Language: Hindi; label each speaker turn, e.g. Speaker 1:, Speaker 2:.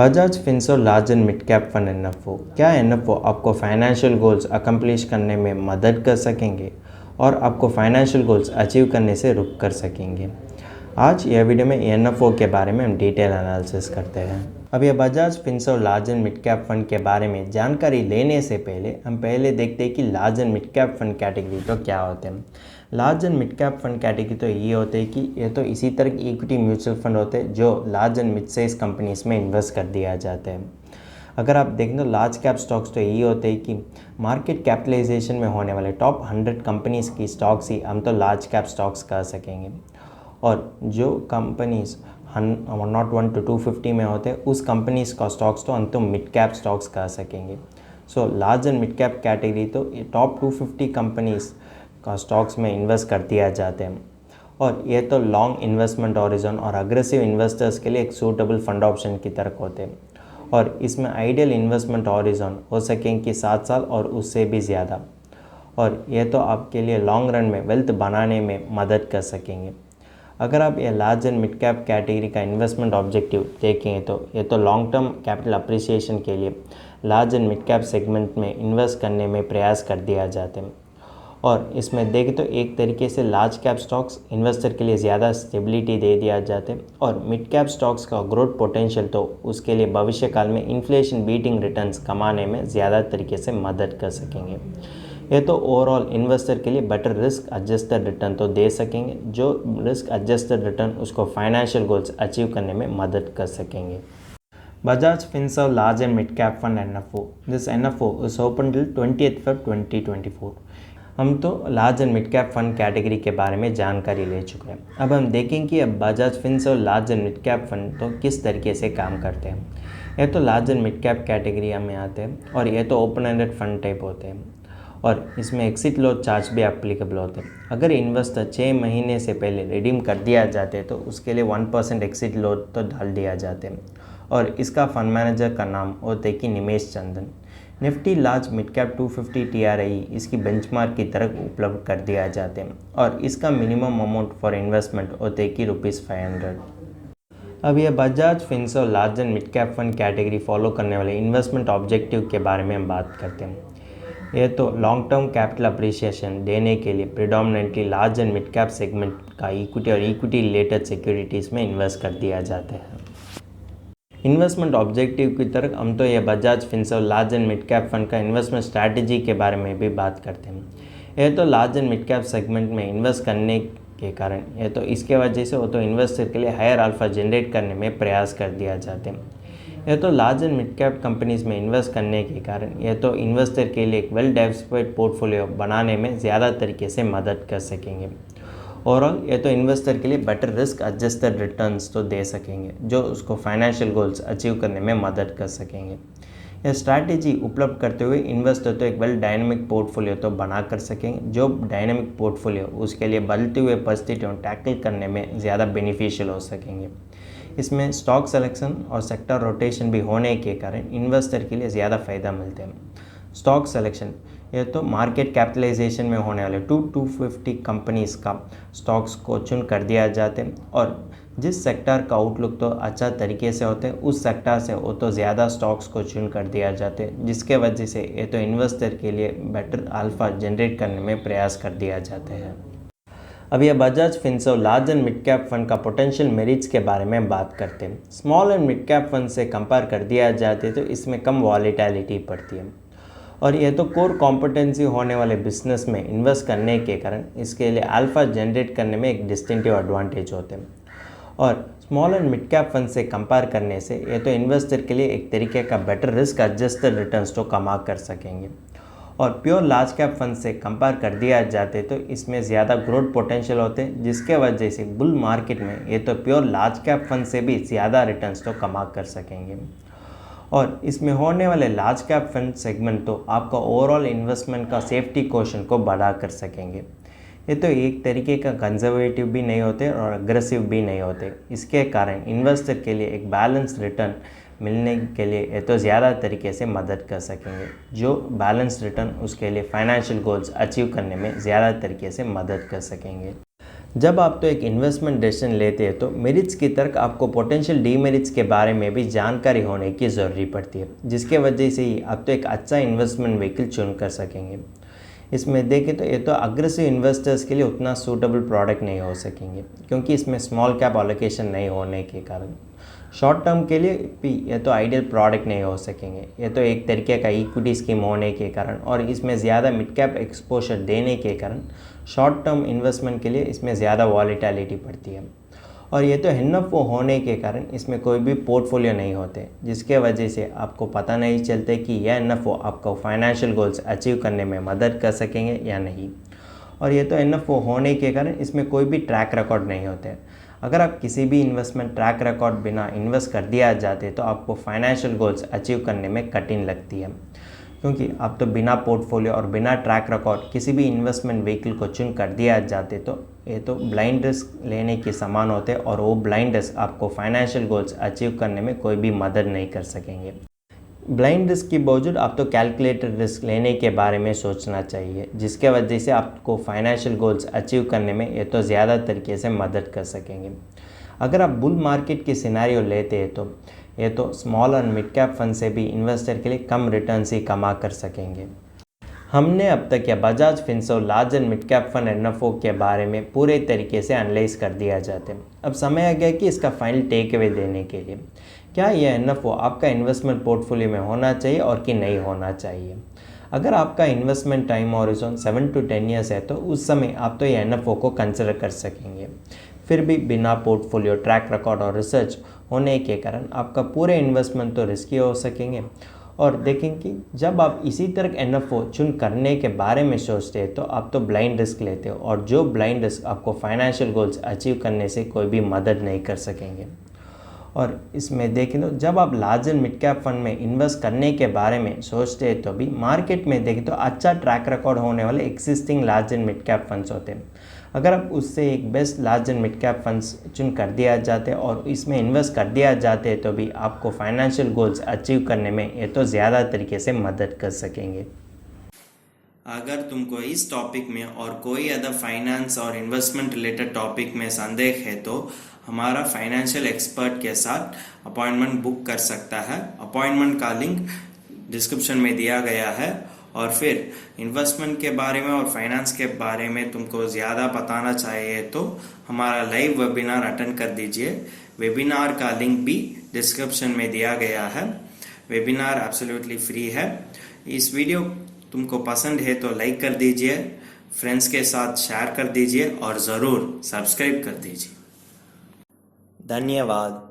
Speaker 1: Bajaj Finserv large and mid cap fund NFO. क्या एनएफओ आपको फाइनेंशियल गोल्स अकम्प्लिश करने में मदद कर सकेंगे और आपको फाइनेंशियल गोल्स अचीव करने से रुक कर सकेंगे। आज यह वीडियो में एनएफओ के बारे में हम डिटेल एनालिसिस करते हैं। अब यह Bajaj Finserv large and mid cap fund के बारे में जानकारी लेने से पहले हम देखते हैं कि large and mid cap fund category तो क्या होते हैं। Large and mid cap fund category तो ये होते हैं कि ये तो इसी तरह की इक्विटी म्यूचुअल फंड होते हैं जो large and mid size companies में इन्वेस्ट कर दिया जाते हैं। अगर आप देखें तो लार्ज कैप स्टॉक्स तो यही होते हैं कि मार्केट कैपिटलाइजेशन में होने वाले टॉप 100 कंपनीज़ की स्टॉक्स ही हम तो लार्ज कैप स्टॉक्स कह सकेंगे, और जो कंपनीज़ 101 to 250 में होते हैं उस कंपनीज़ का स्टॉक्स तो हम तो मिड कैप स्टॉक्स कह सकेंगे। So large and mid cap category तो टॉप 250 कंपनीज़ का स्टॉक्स में इन्वेस्ट कर दिया जाते हैं, और ये तो लॉन्ग इन्वेस्टमेंट हॉरिजन और अग्रेसिव इन्वेस्टर्स के लिए एक सूटेबल फंड ऑप्शन की तरह होते हैं, और इसमें आइडियल इन्वेस्टमेंट हॉरिजन हो सकेंगे कि 7 साल और उससे भी ज़्यादा, और ये तो आपके लिए लॉन्ग रन में वेल्थ बनाने में मदद कर सकेंगे। अगर आप ये large and mid cap category का इन्वेस्टमेंट ऑब्जेक्टिव देखेंगे तो ये तो लॉन्ग टर्म कैपिटल अप्रिसिएशन के लिए large and mid cap segment में इन्वेस्ट करने में प्रयास कर दिया जाते हैं, और इसमें देखें तो एक तरीके से लार्ज कैप स्टॉक्स इन्वेस्टर के लिए ज़्यादा स्टेबिलिटी दे दिया जाते हैं, और मिड कैप स्टॉक्स का ग्रोथ पोटेंशियल तो उसके लिए भविष्य काल में इन्फ्लेशन बीटिंग रिटर्न्स कमाने में ज़्यादा तरीके से मदद कर सकेंगे। ये तो ओवरऑल इन्वेस्टर के लिए बेटर रिस्क एडजस्टेड रिटर्न तो दे सकेंगे, जो रिस्क एडजस्टेड रिटर्न उसको फाइनेंशियल गोल्स अचीव करने में मदद कर सकेंगे। Bajaj Finserv large and mid cap fund NFO. This NFO is open till 20th February 2024। हम तो large and mid cap fund category के बारे में जानकारी ले चुके हैं। अब हम देखें कि अब Bajaj Finserv large and mid cap fund तो किस तरीके से काम करते हैं। ये तो large and mid cap category में आते हैं, और ये तो ओपन एंडेड फंड टाइप होते हैं, और इसमें एक्सिट लॉस चार्ज भी एप्लीकेबल होते हैं। अगर इन्वेस्टर 6 महीने से पहले रिडीम कर दिया जाते हैं तो उसके लिए 1% एक्सिट लॉस तो डाल दिया जाते हैं, और इसका फंड मैनेजर का नाम होता है कि Nimesh Chandan. Nifty large mid cap 250 TRI इसकी बेंचमार्क की तरफ उपलब्ध कर दिया जाते हैं, और इसका मिनिमम अमाउंट फॉर इन्वेस्टमेंट होते हैं कि ₹500। अब यह Bajaj Finserv large and mid cap fund category follow करने वाले इन्वेस्टमेंट ऑब्जेक्टिव के बारे में हम बात करते हैं। यह तो लॉन्ग टर्म कैपिटल अप्रिसिएशन देने के लिए predominantly large and mid cap segment का इक्विटी और इक्विटी रिलेटेड सिक्योरिटीज़ में इन्वेस्ट कर दिया जाता है। इन्वेस्टमेंट ऑब्जेक्टिव की तरह हम तो यह Bajaj Finserv large and mid cap fund का इन्वेस्टमेंट स्ट्रैटेजी के बारे में भी बात करते हैं। यह तो large and mid cap segment में इन्वेस्ट करने के कारण यह तो इसके वजह से वो तो इन्वेस्टर के लिए हायर अल्फा जनरेट करने में प्रयास कर दिया जाते हैं। यह तो large and mid cap companies में इन्वेस्ट करने के कारण यह तो इन्वेस्टर के लिए एक वेल डाइवर्सिफाइड पोर्टफोलियो बनाने में ज़्यादा तरीके से मदद कर सकेंगे। ओवरऑल ये तो इन्वेस्टर के लिए बेटर रिस्क एडजस्टेड रिटर्न्स तो दे सकेंगे, जो उसको फाइनेंशियल गोल्स अचीव करने में मदद कर सकेंगे। यह स्ट्रैटेजी उपलब्ध करते हुए इन्वेस्टर तो एक वेल डायनेमिक पोर्टफोलियो तो बना कर सकेंगे, जो डायनेमिक पोर्टफोलियो उसके लिए बदलते हुए परिस्थितियों टैकल करने में ज़्यादा बेनिफिशियल हो सकेंगे। इसमें स्टॉक सिलेक्शन और सेक्टर रोटेशन भी होने के कारण इन्वेस्टर के लिए ज़्यादा फ़ायदा मिलते हैं। स्टॉक सिलेक्शन यह तो मार्केट कैपिटलाइजेशन में होने वाले 250 कंपनीज़ का स्टॉक्स को चुन कर दिया जाते हैं, और जिस सेक्टर का आउटलुक तो अच्छा तरीके से होते हैं उस सेक्टर से वो तो ज़्यादा स्टॉक्स को चुन कर दिया जाते हैं, जिसके वजह से ये तो इन्वेस्टर के लिए बेटर अल्फा जनरेट करने में प्रयास कर दिया जाते हैं। अब यह Bajaj Finserv large and mid cap fund का पोटेंशियल मेरिट्स के बारे में बात करते हैं। Small and mid cap fund से कंपेयर कर दिया जाते तो इसमें कम वॉलेटिलिटी पड़ती है, और यह तो कोर कॉम्पिटेंसी होने वाले बिजनेस में इन्वेस्ट करने के कारण इसके लिए अल्फा जनरेट करने में एक डिस्टिंक्टिव एडवांटेज होते हैं। और small and mid cap fund से कंपेयर करने से यह तो इन्वेस्टर के लिए एक तरीके का बेटर रिस्क एडजस्टेड रिटर्न्स तो कमा कर सकेंगे, और प्योर लार्ज कैप फंड से कंपेयर कर दिया जाते तो इसमें ज़्यादा ग्रोथ पोटेंशियल होते हैं, जिसके वजह से बुल मार्केट में ये तो प्योर लार्ज कैप फंड से भी ज़्यादा रिटर्न्स तो कमा कर सकेंगे। और इसमें होने वाले लार्ज कैप फंड सेगमेंट तो आपका ओवरऑल इन्वेस्टमेंट का सेफ्टी क्वेश्चन को बढ़ा कर सकेंगे। ये तो एक तरीके का कंजर्वेटिव भी नहीं होते और अग्रेसिव भी नहीं होते, इसके कारण इन्वेस्टर के लिए एक बैलेंस रिटर्न मिलने के लिए ये तो ज़्यादा तरीके से मदद कर सकेंगे, जो बैलेंस रिटर्न उसके लिए फाइनेंशियल गोल्स अचीव करने में ज़्यादा तरीके से मदद कर सकेंगे। जब आप तो एक इन्वेस्टमेंट डिसीजन लेते हैं तो मेरिट्स की तरह आपको पोटेंशियल डीमेरिट्स के बारे में भी जानकारी होने की ज़रूरी पड़ती है, जिसके वजह से ही आप तो एक अच्छा इन्वेस्टमेंट व्हीकल चुन कर सकेंगे। इसमें देखें तो ये तो अग्रेसिव इन्वेस्टर्स के लिए उतना सूटेबल प्रोडक्ट नहीं हो सकेंगे, क्योंकि इसमें स्मॉल कैप एलोकेशन नहीं होने के कारण। शॉर्ट टर्म के लिए भी ये तो आइडियल प्रोडक्ट नहीं हो सकेंगे। ये तो एक तरीके का इक्विटी स्कीम होने के कारण और इसमें ज़्यादा मिड कैप एक्सपोजर देने के कारण शॉर्ट टर्म इन्वेस्टमेंट के लिए इसमें ज़्यादा वॉलेटिलिटी पड़ती है। और ये तो एनएफओ होने के कारण इसमें कोई भी पोर्टफोलियो नहीं होते, जिसके वजह से आपको पता नहीं चलते कि यह एनएफओ आपको फाइनेंशियल गोल्स अचीव करने में मदद कर सकेंगे या नहीं। और ये तो एनएफओ होने के कारण इसमें कोई भी ट्रैक रिकॉर्ड नहीं होते। अगर आप किसी भी इन्वेस्टमेंट ट्रैक रिकॉर्ड बिना इन्वेस्ट कर दिया जाते तो आपको फाइनेंशियल गोल्स अचीव करने में कठिन लगती है, क्योंकि आप तो बिना पोर्टफोलियो और बिना ट्रैक रिकॉर्ड किसी भी इन्वेस्टमेंट व्हीकल को चुन कर दिया जाते तो ये तो ब्लाइंड रिस्क लेने के समान होते और वो ब्लाइंड रिस्क आपको फाइनेंशियल गोल्स अचीव करने में कोई भी मदद नहीं कर सकेंगे। ब्लाइंड रिस्क के बावजूद आप तो कैलकुलेटेड रिस्क लेने के बारे में सोचना चाहिए, जिसके वजह से आपको फाइनेंशियल गोल्स अचीव करने में ये तो ज़्यादा तरीके से मदद कर सकेंगे। अगर आप बुल मार्केट की सिनेरियो लेते हैं तो ये तो स्मॉल और मिड कैप फंड से भी इन्वेस्टर के लिए कम रिटर्न ही कमा कर सकेंगे। हमने अब तक या Bajaj Finserv large and mid cap fund NFO के बारे में पूरे तरीके से एनालाइज कर दिया जाते हैं। अब समय आ गया कि इसका फाइनल टेक अवे देने के लिए, क्या यह एनएफओ आपका इन्वेस्टमेंट पोर्टफोलियो में होना चाहिए और कि नहीं होना चाहिए। अगर आपका investment time horizon 7 to 10 years है तो उस समय आप तो ये एनएफओ को कंसिडर कर सकेंगे। फिर भी बिना पोर्टफोलियो ट्रैक रिकॉर्ड और रिसर्च होने के कारण आपका पूरे इन्वेस्टमेंट तो रिस्की हो सकेंगे। और देखें कि जब आप इसी तरह एनएफओ चुन करने के बारे में सोचते हैं तो आप तो ब्लाइंड रिस्क लेते हो, और जो ब्लाइंड रिस्क आपको फाइनेंशियल गोल्स अचीव करने से कोई भी मदद नहीं कर सकेंगे। और इसमें देखें तो जब आप large and mid cap fund में इन्वेस्ट करने के बारे में सोचते हैं तो भी मार्केट में देखें तो अच्छा ट्रैक रिकॉर्ड होने वाले existing large and mid cap funds होते हैं। अगर आप उससे एक best large and mid cap funds चुन कर दिया जाते और इसमें इन्वेस्ट कर दिया जाते तो भी आपको फाइनेंशियल गोल्स अचीव करने में ये तो ज़्यादा तरीके से मदद कर सकेंगे।
Speaker 2: अगर तुमको इस टॉपिक में और कोई अदर फाइनेंस और इन्वेस्टमेंट रिलेटेड टॉपिक में संदेह है तो हमारा फाइनेंशियल एक्सपर्ट के साथ अपॉइंटमेंट बुक कर सकता है। अपॉइंटमेंट का लिंक डिस्क्रिप्शन में दिया गया है। और फिर इन्वेस्टमेंट के बारे में और फाइनेंस के बारे में तुमको ज़्यादा बताना चाहिए तो हमारा लाइव वेबिनार अटेंड कर दीजिए। वेबिनार का लिंक भी डिस्क्रिप्शन में दिया गया है। वेबिनार एब्सोल्युटली फ्री है। इस वीडियो तुमको पसंद है तो लाइक कर दीजिए, फ्रेंड्स के साथ शेयर कर दीजिए और ज़रूर सब्सक्राइब कर दीजिए।
Speaker 1: धन्यवाद।